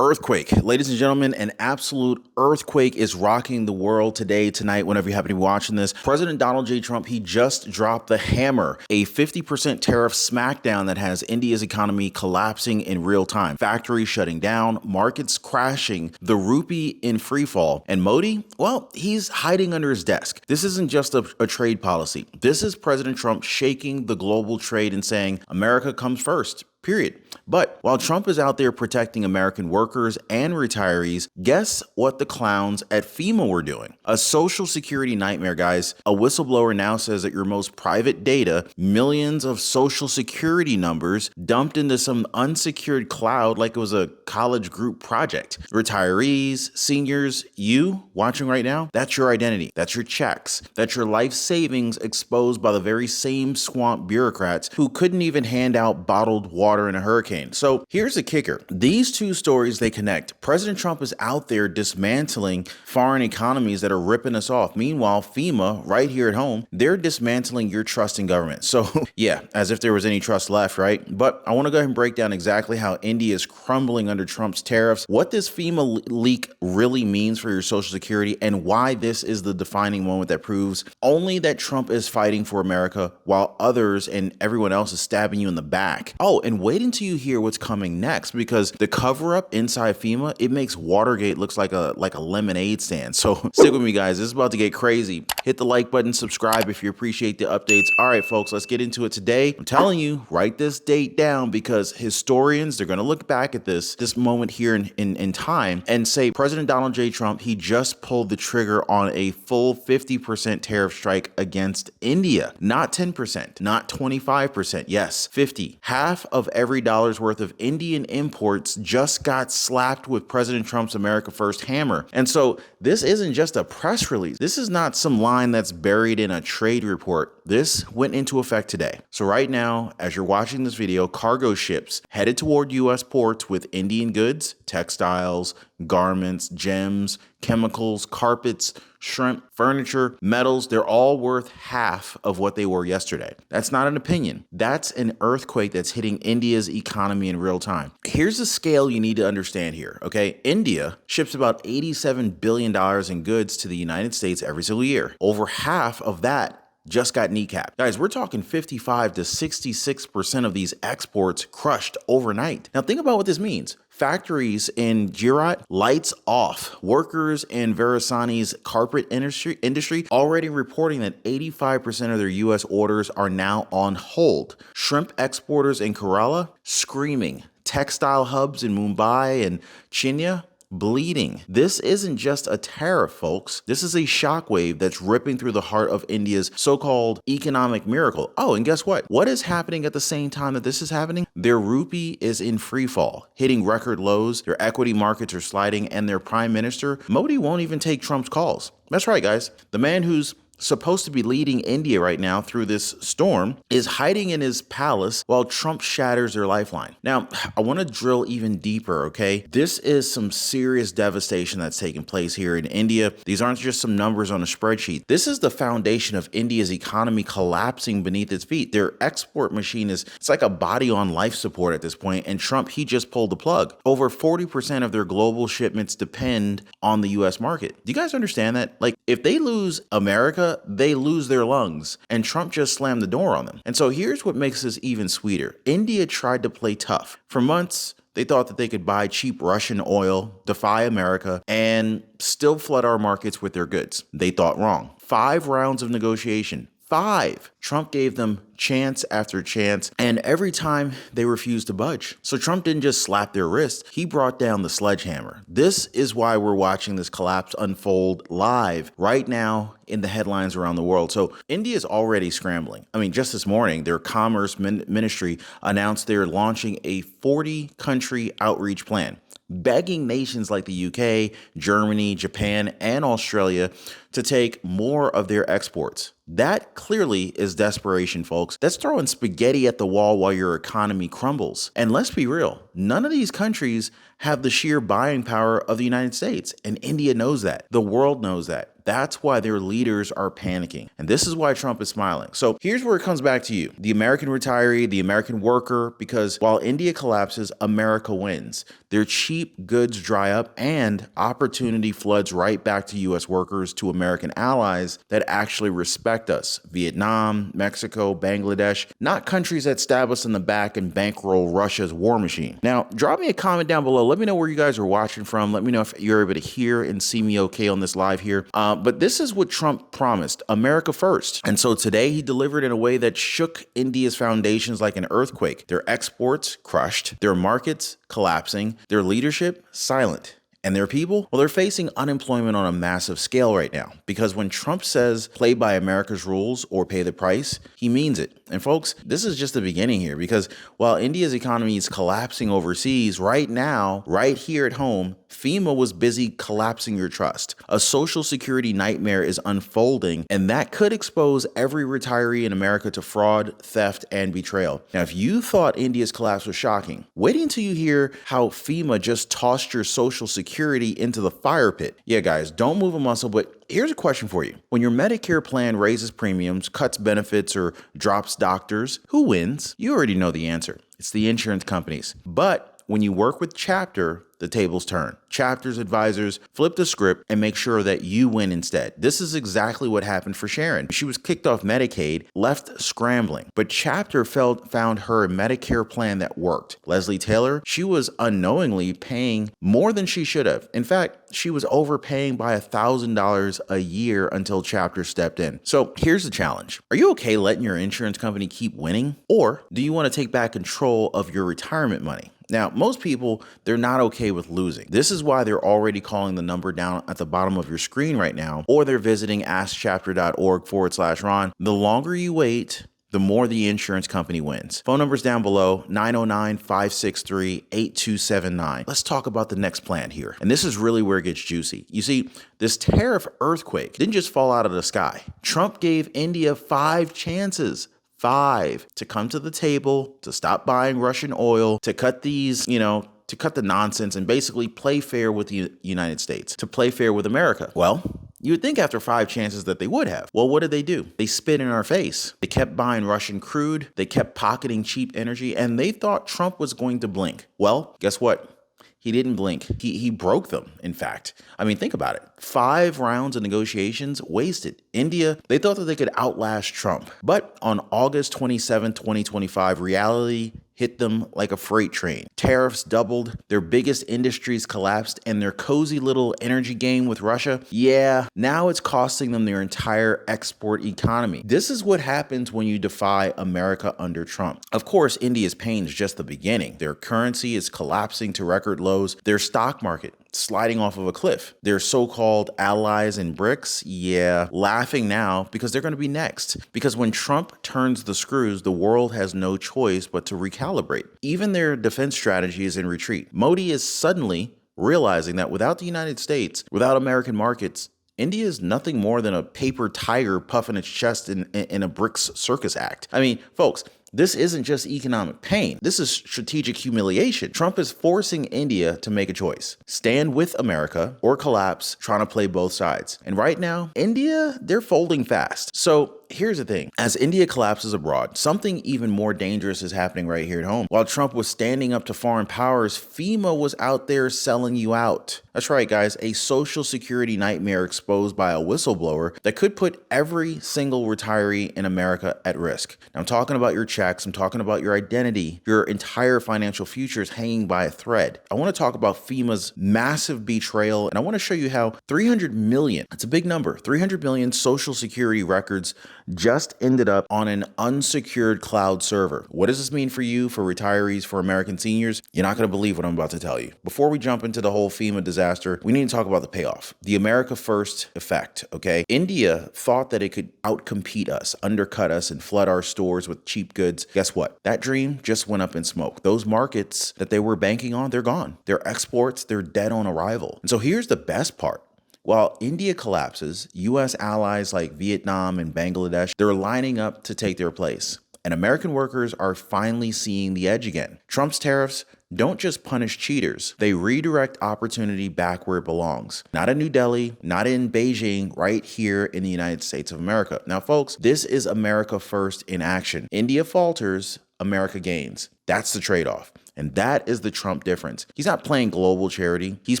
Earthquake. Ladies and gentlemen, an absolute earthquake is rocking the world today, tonight, whenever you happen to be watching this. President Donald J. Trump, he just dropped the hammer, a 50% tariff smackdown that has India's economy collapsing in real time. Factories shutting down, markets crashing, the rupee in free fall. And Modi, well, he's hiding under his desk. This isn't just a trade policy. This is President Trump shaking the global trade and saying, America comes first. Period. But while Trump is out there protecting American workers and retirees, guess what the clowns at FEMA were doing? A social security nightmare, guys. A whistleblower now says that your most private data, millions of social security numbers dumped into some unsecured cloud like it was a college group project. Retirees, seniors, you watching right now, that's your identity. That's your checks. That's your life savings exposed by the very same swamp bureaucrats who couldn't even hand out bottled water in a hurricane. So here's the kicker. These two stories, they connect. President Trump is out there dismantling foreign economies that are ripping us off. Meanwhile, FEMA, right here at home, they're dismantling your trust in government. So yeah, as if there was any trust left, right? But I want to go ahead and break down exactly how India is crumbling under Trump's tariffs, what this FEMA leak really means for your Social Security, and why this is the defining moment that proves only that Trump is fighting for America while others and everyone else is stabbing you in the back. Oh, and wait until you hear what's coming next, because the cover-up inside FEMA, it makes Watergate looks like a lemonade stand. So stick with me, guys. This is about to get crazy. Hit the like button, subscribe if you appreciate the updates. All right, folks, let's get into it today. I'm telling you, write this date down, because historians, they're going to look back at this moment here in time and say President Donald J. Trump, he just pulled the trigger on a full 50% tariff strike against India. Not 10%, not 25%. Yes, 50. Half of every dollar's worth of Indian imports just got slapped with President Trump's America First hammer. And so this isn't just a press release. This is not some line that's buried in a trade report. This went into effect today. So right now, as you're watching this video, cargo ships headed toward U.S. ports with Indian goods, textiles, garments, gems, chemicals, carpets, shrimp, furniture, metals, they're all worth half of what they were yesterday. That's not an opinion. That's an earthquake that's hitting India's economy in real time. Here's the scale you need to understand here, okay? India ships about $87 billion in goods to the United States every single year. Over half of that just got kneecapped. Guys, we're talking 55 to 66% of these exports crushed overnight. Now think about what this means. Factories in Gujarat, lights off. Workers in Varanasi's carpet industry already reporting that 85% of their U.S. orders are now on hold. Shrimp exporters in Kerala screaming. Textile hubs in Mumbai and Chennai bleeding. This isn't just a tariff, folks. This is a shockwave that's ripping through the heart of India's so-called economic miracle. Oh, and guess what? What is happening at the same time that this is happening? Their rupee is in free fall, hitting record lows. Their equity markets are sliding, and their prime minister, Modi, won't even take Trump's calls. That's right, guys. The man who's supposed to be leading India right now through this storm is hiding in his palace while Trump shatters their lifeline. Now, I want to drill even deeper, okay? This is some serious devastation that's taking place here in India. These aren't just some numbers on a spreadsheet. This is the foundation of India's economy collapsing beneath its feet. Their export machine it's like a body on life support at this point, and Trump, he just pulled the plug. Over 40% of their global shipments depend on the U.S. market. Do you guys understand that? Like, if they lose America, they lose their lungs, and Trump just slammed the door on them. And so here's what makes this even sweeter. India tried to play tough. For months, they thought that they could buy cheap Russian oil, defy America, and still flood our markets with their goods. They thought wrong. 5 rounds of negotiation. 5. Trump gave them chance after chance, and every time they refused to budge. So Trump didn't just slap their wrist, he brought down the sledgehammer. This is why we're watching this collapse unfold live right now in the headlines around the world. So India is already scrambling. I mean, just this morning, their commerce ministry announced they're launching a 40-country outreach plan, begging nations like the UK, Germany, Japan, and Australia to take more of their exports. That clearly is desperation, folks. That's throwing spaghetti at the wall while your economy crumbles. And let's be real, none of these countries have the sheer buying power of the United States. And India knows that. The world knows that. That's why their leaders are panicking. And this is why Trump is smiling. So here's where it comes back to you. The American retiree, the American worker, because while India collapses, America wins. Their cheap goods dry up and opportunity floods right back to U.S. workers, to American allies that actually respect us. Vietnam, Mexico, Bangladesh, not countries that stab us in the back and bankroll Russia's war machine. Now, drop me a comment down below. Let me know where you guys are watching from. Let me know if you're able to hear and see me okay on this live here. But this is what Trump promised, America first. And so today he delivered in a way that shook India's foundations like an earthquake. Their exports crushed, their markets collapsing, their leadership silent. And their people, well, they're facing unemployment on a massive scale right now. Because when Trump says play by America's rules or pay the price, he means it. And folks, this is just the beginning here, because while India's economy is collapsing overseas, right now, right here at home, FEMA was busy collapsing your trust. A social security nightmare is unfolding, and that could expose every retiree in America to fraud, theft, and betrayal. Now, if you thought India's collapse was shocking, wait until you hear how FEMA just tossed your social security into the fire pit. Yeah, guys, don't move a muscle, but here's a question for you. When your Medicare plan raises premiums, cuts benefits, or drops doctors, who wins? You already know the answer. It's the insurance companies. But when you work with Chapter, the tables turn. Chapter's advisors flip the script and make sure that you win instead. This is exactly what happened for Sharon. She was kicked off Medicaid, left scrambling, but Chapter found her a Medicare plan that worked. Leslie Taylor, she was unknowingly paying more than she should have. In fact, she was overpaying by $1,000 a year until Chapter stepped in. So here's the challenge. Are you okay letting your insurance company keep winning? Or do you want to take back control of your retirement money? Now, most people, they're not okay with losing. This is why they're already calling the number down at the bottom of your screen right now, or they're visiting askchapter.org/Ron. The longer you wait, the more the insurance company wins. Phone number's down below, 909-563-8279. Let's talk about the next plan here. And this is really where it gets juicy. You see, this tariff earthquake didn't just fall out of the sky. Trump gave India 5 chances. 5 to come to the table, to stop buying Russian oil, to cut these, to cut the nonsense and basically play fair with the United States, to play fair with America. Well, you would think after 5 chances that they would have. Well, what did they do? They spit in our face. They kept buying Russian crude. They kept pocketing cheap energy, and they thought Trump was going to blink. Well, guess what? He didn't blink. He broke them, in fact. I mean, think about it. 5 rounds of negotiations wasted. India, they thought that they could outlast Trump. But on August 27, 2025, reality hit them like a freight train. Tariffs doubled, their biggest industries collapsed, and their cozy little energy game with Russia, yeah, now it's costing them their entire export economy. This is what happens when you defy America under Trump. Of course, India's pain is just the beginning. Their currency is collapsing to record lows. Their stock market sliding off of a cliff. Their so-called allies in BRICS, yeah, laughing now because they're going to be next. Because when Trump turns the screws, the world has no choice but to recalibrate. Even their defense strategy is in retreat. Modi is suddenly realizing that without the United States, without American markets, India is nothing more than a paper tiger puffing its chest in a BRICS circus act. I mean, folks, this isn't just economic pain. This is strategic humiliation. Trump is forcing India to make a choice. Stand with America or collapse, trying to play both sides. And right now, India, they're folding fast. So here's the thing. As India collapses abroad, something even more dangerous is happening right here at home. While Trump was standing up to foreign powers, FEMA was out there selling you out. That's right, guys. A social security nightmare exposed by a whistleblower that could put every single retiree in America at risk. Now, I'm talking about your checks. I'm talking about your identity. Your entire financial future is hanging by a thread. I want to talk about FEMA's massive betrayal, and I want to show you how 300 million, that's a big number, 300 million social security records just ended up on an unsecured cloud server. What does this mean for you, for retirees, for American seniors? You're not going to believe what I'm about to tell you. Before we jump into the whole FEMA disaster, we need to talk about the payoff, the America First effect, okay? India thought that it could outcompete us, undercut us, and flood our stores with cheap goods. Guess what? That dream just went up in smoke. Those markets that they were banking on, they're gone. Their exports, they're dead on arrival. And so here's the best part. While India collapses, U.S. allies like Vietnam and Bangladesh, they're lining up to take their place. And American workers are finally seeing the edge again. Trump's tariffs don't just punish cheaters, they redirect opportunity back where it belongs. Not in New Delhi, not in Beijing, right here in the United States of America. Now, folks, this is America first in action. India falters, America gains. That's the trade-off. And that is the Trump difference. He's not playing global charity. He's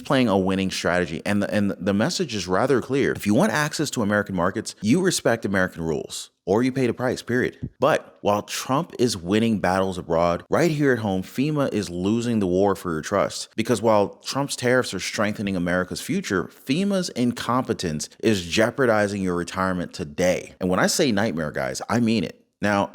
playing a winning strategy. And the message is rather clear. If you want access to American markets, you respect American rules, or you pay the price, period. But while Trump is winning battles abroad, right here at home, FEMA is losing the war for your trust. Because while Trump's tariffs are strengthening America's future, FEMA's incompetence is jeopardizing your retirement today. And when I say nightmare, guys, I mean it. Now,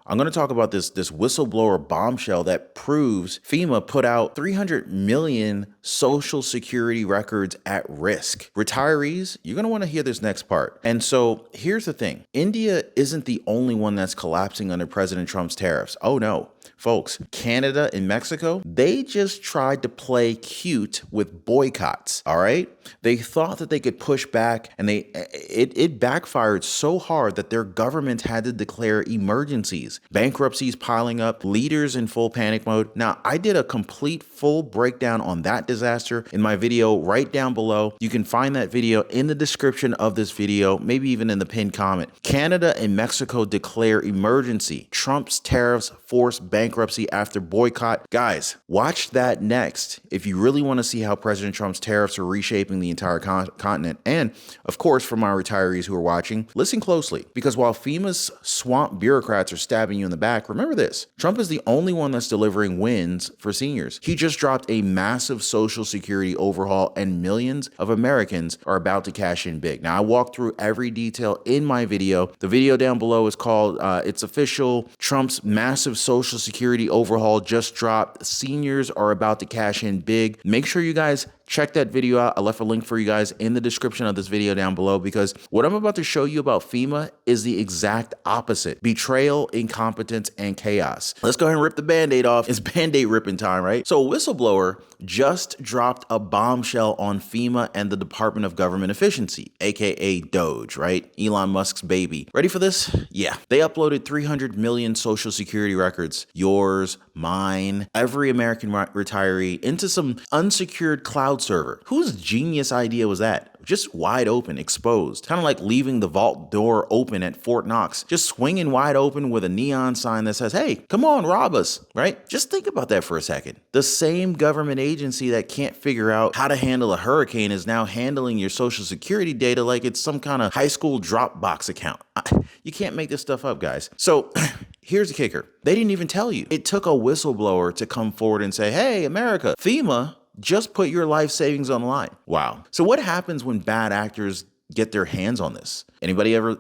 I'm going to talk about this whistleblower bombshell that proves FEMA put out 300 million Social Security records at risk. Retirees, you're going to want to hear this next part. And so here's the thing. India isn't the only one that's collapsing under President Trump's tariffs. Oh no. Folks, Canada and Mexico, they just tried to play cute with boycotts, all right? They thought that they could push back, and it backfired so hard that their government had to declare emergencies. Bankruptcies piling up, leaders in full panic mode. Now, I did a complete full breakdown on that disaster in my video right down below. You can find that video in the description of this video, maybe even in the pinned comment. Canada and Mexico declare emergency. Trump's tariffs force bankruptcy after boycott. Guys, watch that next if you really want to see how President Trump's tariffs are reshaping the entire continent. And of course, for my retirees who are watching, listen closely, because while FEMA's swamp bureaucrats are stabbing you in the back, remember this: Trump is the only one that's delivering wins for seniors. He just dropped a massive Social Security overhaul, and millions of Americans are about to cash in big. Now, I walked through every detail in my video. The video down below is called It's Official, Trump's Massive Social Security Overhaul just dropped. Seniors are about to cash in big. Make sure you guys check that video out. I left a link for you guys in the description of this video down below, because what I'm about to show you about FEMA is the exact opposite: betrayal, incompetence, and chaos. Let's go ahead and rip the Band-Aid off. It's Band-Aid ripping time, right? So a whistleblower just dropped a bombshell on FEMA and the Department of Government Efficiency, aka DOGE, right? Elon Musk's baby. Ready for this? Yeah. They uploaded 300 million Social Security records, yours, mine, every American retiree, into some unsecured cloud server. Whose genius idea was that? Just wide open, exposed. Kind of like leaving the vault door open at Fort Knox, just swinging wide open with a neon sign that says, hey, come on, rob us, right? Just think about that for a second. The same government agency that can't figure out how to handle a hurricane is now handling your Social Security data like it's some kind of high school Dropbox account. You can't make this stuff up, guys. So here's the kicker. They didn't even tell you. It took a whistleblower to come forward and say, hey, America, FEMA just put your life savings on the line. Wow. So what happens when bad actors get their hands on this? Anybody ever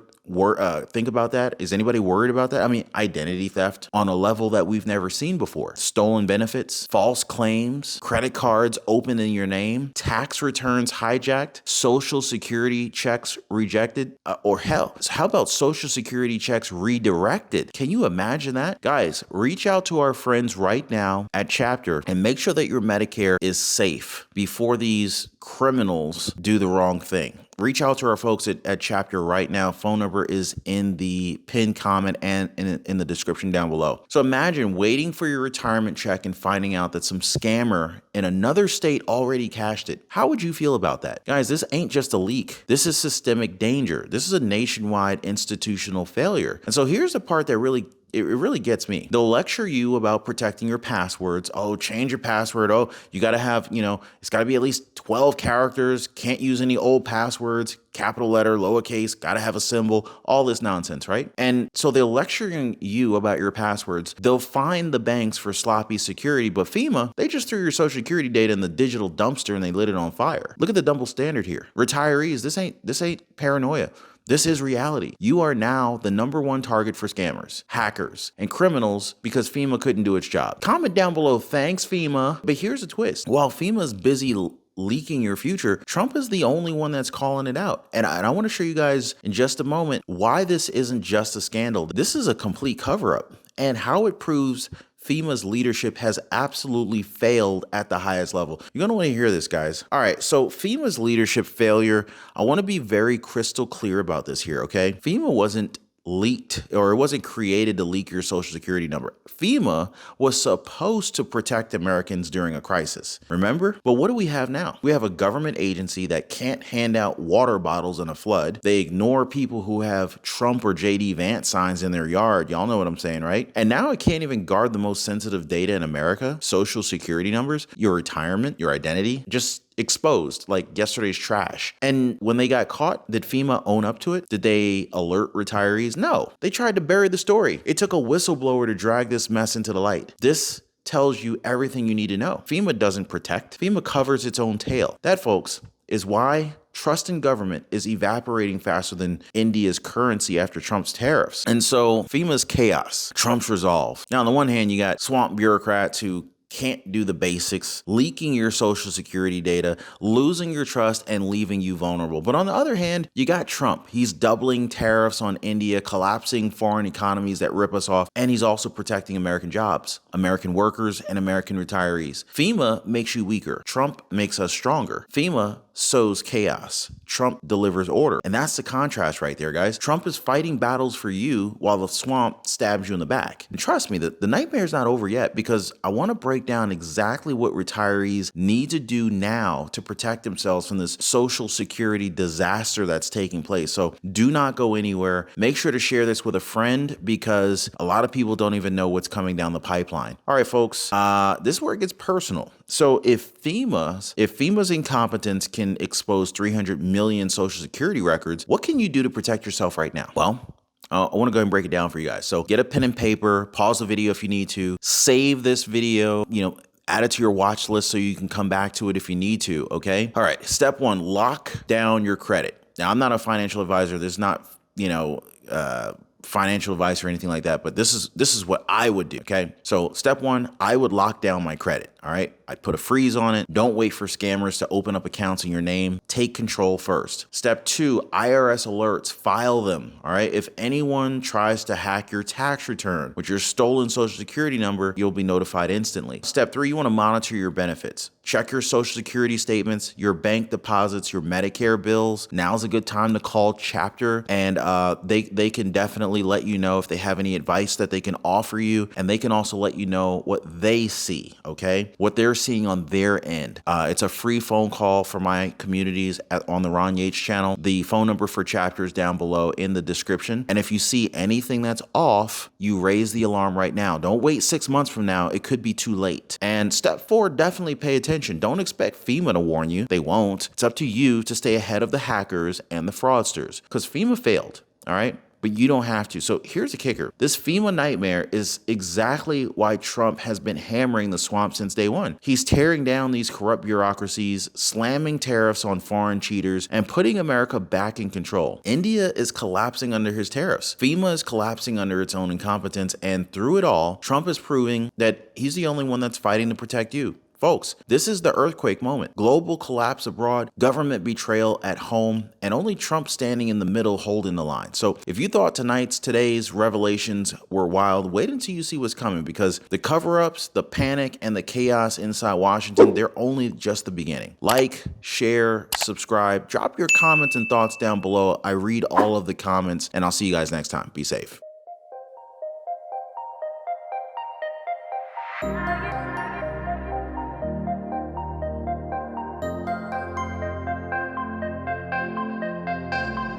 think about that? Is anybody worried about that? I mean, identity theft on a level that we've never seen before. Stolen benefits, false claims, credit cards opened in your name, tax returns hijacked, Social Security checks rejected, or hell, how about Social Security checks redirected? Can you imagine that? Guys, reach out to our friends right now at Chapter and make sure that your Medicare is safe before these criminals do the wrong thing. Reach out to our folks at Chapter right now. Phone number is in the pinned comment and in the description down below. So imagine waiting for your retirement check and finding out that some scammer in another state already cashed it. How would you feel about that? Guys, this ain't just a leak. This is systemic danger. This is a nationwide institutional failure. And so here's the part that really gets me. They'll lecture you about protecting your passwords. Oh, change your password. Oh, you got to have, it's got to be at least 12 characters. Can't use any old passwords. Capital letter, lowercase, got to have a symbol, all this nonsense, right? And so they're lecturing you about your passwords. They'll fine the banks for sloppy security, but FEMA, they just threw your Social Security data in the digital dumpster and they lit it on fire. Look at the double standard here. Retirees, this ain't paranoia. This is reality. You are now the #1 target for scammers, hackers, and criminals because FEMA couldn't do its job. Comment down below, thanks FEMA. But here's a twist. While FEMA's busy leaking your future, Trump is the only one that's calling it out. And I want to show you guys in just a moment why this isn't just a scandal. This is a complete cover-up, and how it proves FEMA's leadership has absolutely failed at the highest level. You're going to want to hear this, guys. All right, so FEMA's leadership failure, I want to be very crystal clear about this here, okay? FEMA wasn't leaked, or it wasn't created to leak your social security number. FEMA was supposed to protect Americans during a crisis. Remember? But what do we have now? We have a government agency that can't hand out water bottles in a flood. They ignore people who have Trump or JD Vance signs in their yard. Y'all know what I'm saying, right? And now it can't even guard the most sensitive data in America, social security numbers, your retirement, your identity, just exposed like yesterday's trash. And when they got caught, did FEMA own up to it? Did they alert retirees? No, they tried to bury the story. It took a whistleblower to drag this mess into the light. This tells you everything you need to know. FEMA doesn't protect. FEMA covers its own tail. That, folks, is why trust in government is evaporating faster than India's currency after Trump's tariffs. And so FEMA's chaos, Trump's resolve. Now, on the one hand, you got swamp bureaucrats who can't do the basics, leaking your social security data, losing your trust, and leaving you vulnerable. But on the other hand, you got Trump. He's doubling tariffs on India, collapsing foreign economies that rip us off, and he's also protecting American jobs, American workers, and American retirees. FEMA makes you weaker. Trump makes us stronger. FEMA sows chaos. Trump delivers order. And that's the contrast right there, guys. Trump is fighting battles for you while the swamp stabs you in the back. And trust me, the nightmare's not over yet, because I want to break down exactly what retirees need to do now to protect themselves from this social security disaster that's taking place. So do not go anywhere. Make sure to share this with a friend, because a lot of people don't even know what's coming down the pipeline. All right, folks, this is where it gets personal. So if FEMA's incompetence can expose 300 million social security records, what can you do to protect yourself right now? Well, I want to go ahead and break it down for you guys. So get a pen and paper, pause the video if you need to, save this video, add it to your watch list so you can come back to it if you need to, okay? All right, step one, lock down your credit. Now, I'm not a financial advisor. There's not, financial advice or anything like that, but this is what I would do, okay? So step one, I would lock down my credit, all right? I'd put a freeze on it. Don't wait for scammers to open up accounts in your name. Take control first. Step two, IRS alerts, file them, all right? If anyone tries to hack your tax return with your stolen social security number, you'll be notified instantly. Step three, you wanna monitor your benefits. Check your social security statements, your bank deposits, your Medicare bills. Now's a good time to call Chapter, and they can definitely let you know if they have any advice that they can offer you, and they can also let you know what they see, okay? What they're seeing on their end. It's a free phone call for my communities on the Ron Yates channel. The phone number for Chapter is down below in the description. And if you see anything that's off, you raise the alarm right now. Don't wait 6 months from now. It could be too late. And step four, definitely pay attention. Don't expect FEMA to warn you. They won't. It's up to you to stay ahead of the hackers and the fraudsters, because FEMA failed, all right? But you don't have to. So here's the kicker. This FEMA nightmare is exactly why Trump has been hammering the swamp since day one. He's tearing down these corrupt bureaucracies, slamming tariffs on foreign cheaters, and putting America back in control. India is collapsing under his tariffs. FEMA is collapsing under its own incompetence. And through it all, Trump is proving that he's the only one that's fighting to protect you. Folks, this is the earthquake moment. Global collapse abroad, government betrayal at home, and only Trump standing in the middle holding the line. So if you thought today's revelations were wild, wait until you see what's coming, because the cover-ups, the panic, and the chaos inside Washington, they're only just the beginning. Like, share, subscribe, drop your comments and thoughts down below. I read all of the comments, and I'll see you guys next time. Be safe.